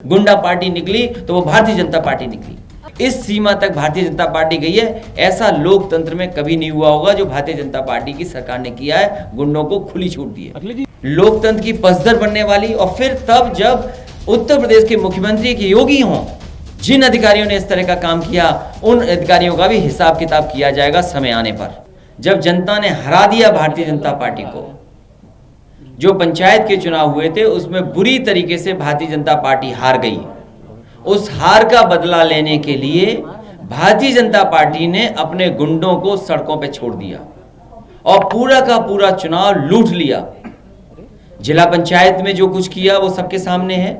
गुंडा पार्टी निकली तो वो भारतीय जनता पार्टी निकली। इस सीमा तक भारतीय जनता पार्टी गई है। ऐसा लोकतंत्र में कभी नहीं हुआ होगा जो भारतीय जनता पार्टी की सरकार ने किया है। गुंडों को खुली छूट दी है। लोकतंत्र की पसदर बनने वाली, और फिर तब जब उत्तर प्रदेश के मुख्यमंत्री के योगी हों, जिन अधिकारियों ने इस तरह का काम किया उन अधिकारियों का भी हिसाब किताब किया जाएगा समय आने पर। जब जनता ने हरा दिया भारतीय जनता पार्टी को, जो पंचायत के चुनाव हुए थे उसमें बुरी तरीके से भारतीय जनता पार्टी हार गई। उस हार का बदला लेने के लिए भारतीय जनता पार्टी ने अपने गुंडों को सड़कों पे छोड़ दिया और पूरा का पूरा चुनाव लूट लिया। जिला पंचायत में जो कुछ किया वो सबके सामने है।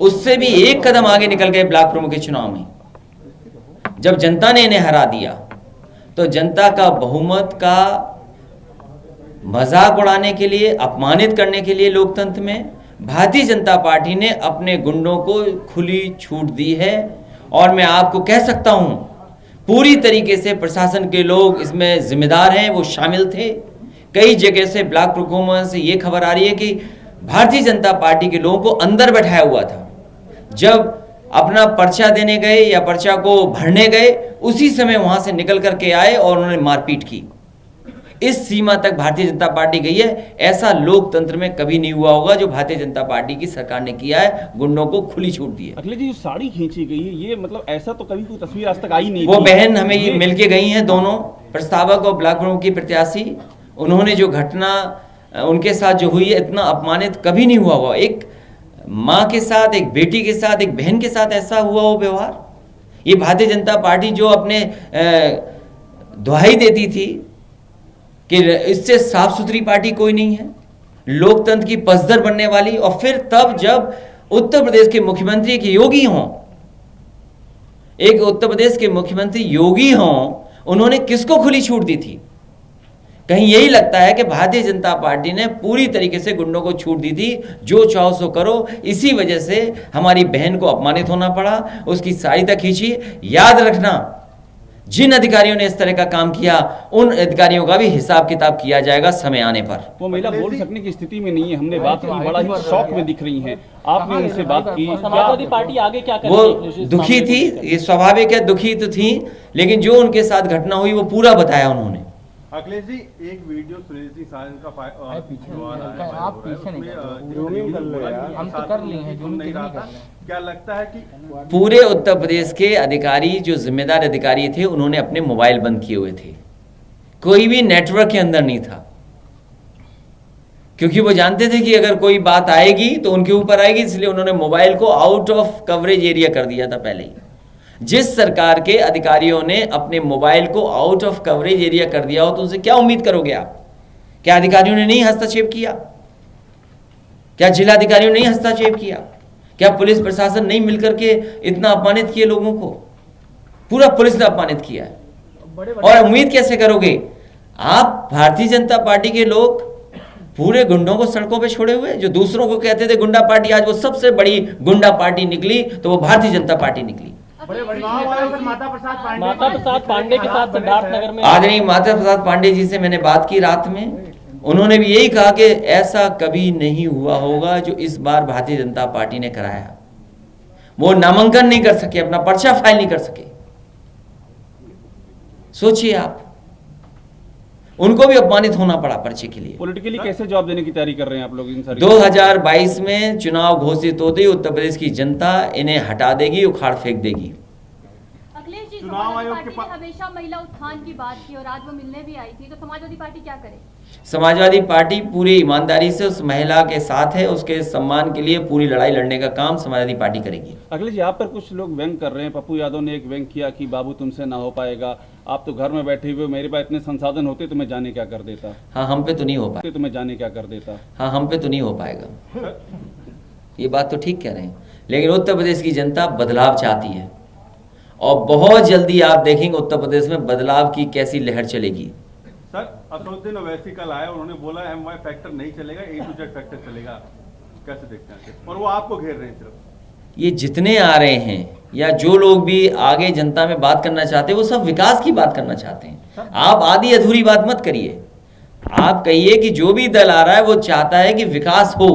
उससे भी एक कदम आगे निकल गए ब्लॉक प्रमुख के चुनाव में। जब जनता ने इन्हें हरा दिया तो जनता का बहुमत का मजाक उड़ाने के लिए, अपमानित करने के लिए लोकतंत्र में भारतीय जनता पार्टी ने अपने गुंडों को खुली छूट दी है। और मैं आपको कह सकता हूं पूरी तरीके से प्रशासन के लोग इसमें जिम्मेदार हैं, वो शामिल थे। कई जगह से ब्लॉक प्रमुख से ये खबर आ रही है कि भारतीय जनता पार्टी के लोगों को अंदर बैठाया हुआ था। जब अपना पर्चा देने गए या पर्चा को भरने गए, उसी समय वहां से निकल करके आए और उन्होंने मारपीट की। इस सीमा तक भारतीय जनता पार्टी गई है। ऐसा लोकतंत्र में कभी नहीं हुआ होगा जो भारतीय जनता पार्टी की सरकार ने किया है। गुंडों को खुली छूट दी है। अखिलेश जी, जो साड़ी खींची गई है, ये मतलब ऐसा तो कभी कोई तस्वीर आज तक आई नहीं। वो बहन हमें ये मिलके गई हैं, दोनों प्रस्तावक और ब्लॉक प्रमुख की प्रत्याशी। उन्होंने जो घटना उनके साथ जो हुई है, इतना अपमानित कभी नहीं हुआ होगा। एक माँ के साथ, एक बेटी के साथ, एक बहन के साथ ऐसा हुआ वो व्यवहार। ये भारतीय जनता पार्टी जो अपने दुहाई देती थी कि इससे साफ सुथरी पार्टी कोई नहीं है, लोकतंत्र की पसदर बनने वाली, और फिर तब जब उत्तर प्रदेश के मुख्यमंत्री के योगी हों, एक उत्तर प्रदेश के मुख्यमंत्री योगी हों, उन्होंने किसको खुली छूट दी थी? कहीं यही लगता है कि भारतीय जनता पार्टी ने पूरी तरीके से गुंडों को छूट दी थी, जो चाहो सो करो। इसी वजह से हमारी बहन को अपमानित होना पड़ा, उसकी साड़ी तक खींची। याद रखना, जिन अधिकारियों ने इस तरह का काम किया उन अधिकारियों का भी हिसाब किताब किया जाएगा समय आने पर। वो महिला बोल सकने की स्थिति में नहीं है। हमने बात की, बड़ा ही शौक में दिख रही हैं। आपने उनसे बात की, समाजवादी पार्टी आगे क्या करेगी? वो दुखी थी, ये स्वाभाविक है, दुखी तो थी, लेकिन जो उनके साथ घटना हुई वो पूरा बताया उन्होंने। अखिलेश जी, एक वीडियो सुनील सिंह साजन का आप पीछे नहीं हम तो कर लिए हैं, जूम नहीं कर रहे। क्या लगता है कि पूरे उत्तर प्रदेश के अधिकारी, जो जिम्मेदार अधिकारी थे, उन्होंने अपने मोबाइल बंद किए हुए थे। कोई भी नेटवर्क के अंदर नहीं था, क्योंकि वो जानते थे कि अगर कोई बात आएगी तो उनके ऊपर आएगी, इसलिए उन्होंने मोबाइल को आउट ऑफ कवरेज एरिया कर दिया था पहले ही। जिस सरकार के अधिकारियों ने अपने मोबाइल को आउट ऑफ कवरेज एरिया कर दिया हो तो उनसे क्या उम्मीद करोगे आप? क्या अधिकारियों ने नहीं हस्तक्षेप किया? क्या जिला अधिकारियों ने नहीं हस्तक्षेप किया? क्या पुलिस प्रशासन नहीं मिलकर के इतना अपमानित किए लोगों को? पूरा पुलिस ने अपमानित किया है। और उम्मीद कैसे करोगे आप? भारतीय जनता पार्टी के लोग पूरे गुंडों को सड़कों पे छोड़े हुए, जो दूसरों को कहते थे गुंडा पार्टी, आज वो सबसे बड़ी गुंडा पार्टी निकली तो वो भारतीय जनता पार्टी निकली। माता प्रसाद पांडे के साथ सिद्धार्थनगर में आदरणीय माता प्रसाद पांडे जी से मैंने बात की रात में। उन्होंने भी यही कहा कि ऐसा कभी नहीं हुआ होगा जो इस बार भारतीय जनता पार्टी ने कराया। वो नामांकन नहीं कर सके, अपना पर्चा फाइल नहीं कर सके। सोचिए आप, उनको भी अपमानित होना पड़ा पर्चे के लिए। पॉलिटिकली कैसे जवाब देने की तैयारी कर रहे हैं आप लोग इन सारी? 2022 में चुनाव घोषित होते ही उत्तर प्रदेश की जनता इन्हें हटा देगी, उखाड़ फेंक देगी। अखिलेश जी, चुनाव आयोग के पार्टी ने हमेशा महिला उत्थान की बात की और आज वो मिलने भी आई थी, तो समाजवादी पार्टी क्या करे? समाजवादी पार्टी पूरी ईमानदारी से उस महिला के साथ है। उसके सम्मान के लिए पूरी लड़ाई लड़ने का काम समाजवादी पार्टी करेगी। अखिलेश जी, आप पर कुछ लोग व्यंग कर रहे हैं। पप्पू यादव ने एक व्यंग किया कि बाबू तुमसे ना हो पाएगा, आप तो घर में बैठे हुए, मेरे पास इतने संसाधन होते तो मैं जाने क्या कर देता। हाँ, हम पे तो नहीं हो पाएगा। तो मैं जाने क्या कर देता। हाँ, हम पे तो नहीं हो पाएगा। ये बात तो ठीक कह रहे हैं, लेकिन उत्तर प्रदेश की जनता बदलाव चाहती है और बहुत जल्दी आप देखेंगे उत्तर प्रदेश में बदलाव की कैसी लहर चलेगी। सर, असदुद्दीन ओवैसी कल आए, उन्होंने बोला MY फैक्टर नहीं चलेगा, A to Z फैक्टर चलेगा। कैसे देखते हैं? और वो आपको घेर रहे हैं सिर्फ। ये जितने आ रहे हैं या जो लोग भी आगे जनता में बात करना चाहते हैं, वो सब विकास की बात करना चाहते हैं। आप आधी अधूरी बात मत करिए। आप कहिए कि जो भी दल आ रहा है वो चाहता है कि विकास हो,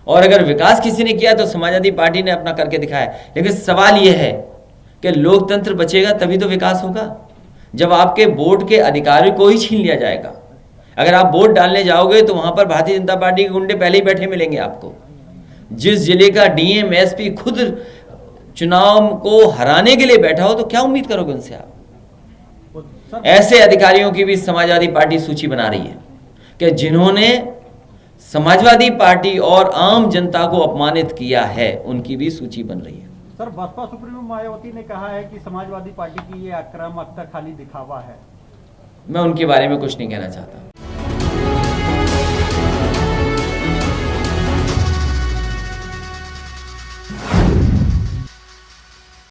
और अगर विकास किसी ने किया तो समाजवादी पार्टी ने अपना करके दिखाया। लेकिन सवाल यह है कि लोकतंत्र बचेगा तभी तो विकास होगा, जब आपके वोट के अधिकार को ही छीन लिया जाएगा। अगर आप वोट डालने जाओगे तो वहां पर भारतीय जनता पार्टी के गुंडे पहले ही बैठे मिलेंगे आपको। जिस जिले का डीएम एसपी खुद चुनाव को हराने के लिए बैठा हो तो क्या उम्मीद करोगे उनसे आप। ऐसे अधिकारियों की भी समाजवादी पार्टी सूची बना रही है कि जिन्होंने समाजवादी पार्टी और आम जनता को अपमानित किया है, उनकी भी सूची बन रही है। सर, बसपा सुप्रीमो मायावती ने कहा है कि समाजवादी पार्टी की ये आक्रामकता खाली दिखावा है। मैं उनके बारे में कुछ नहीं कहना चाहता।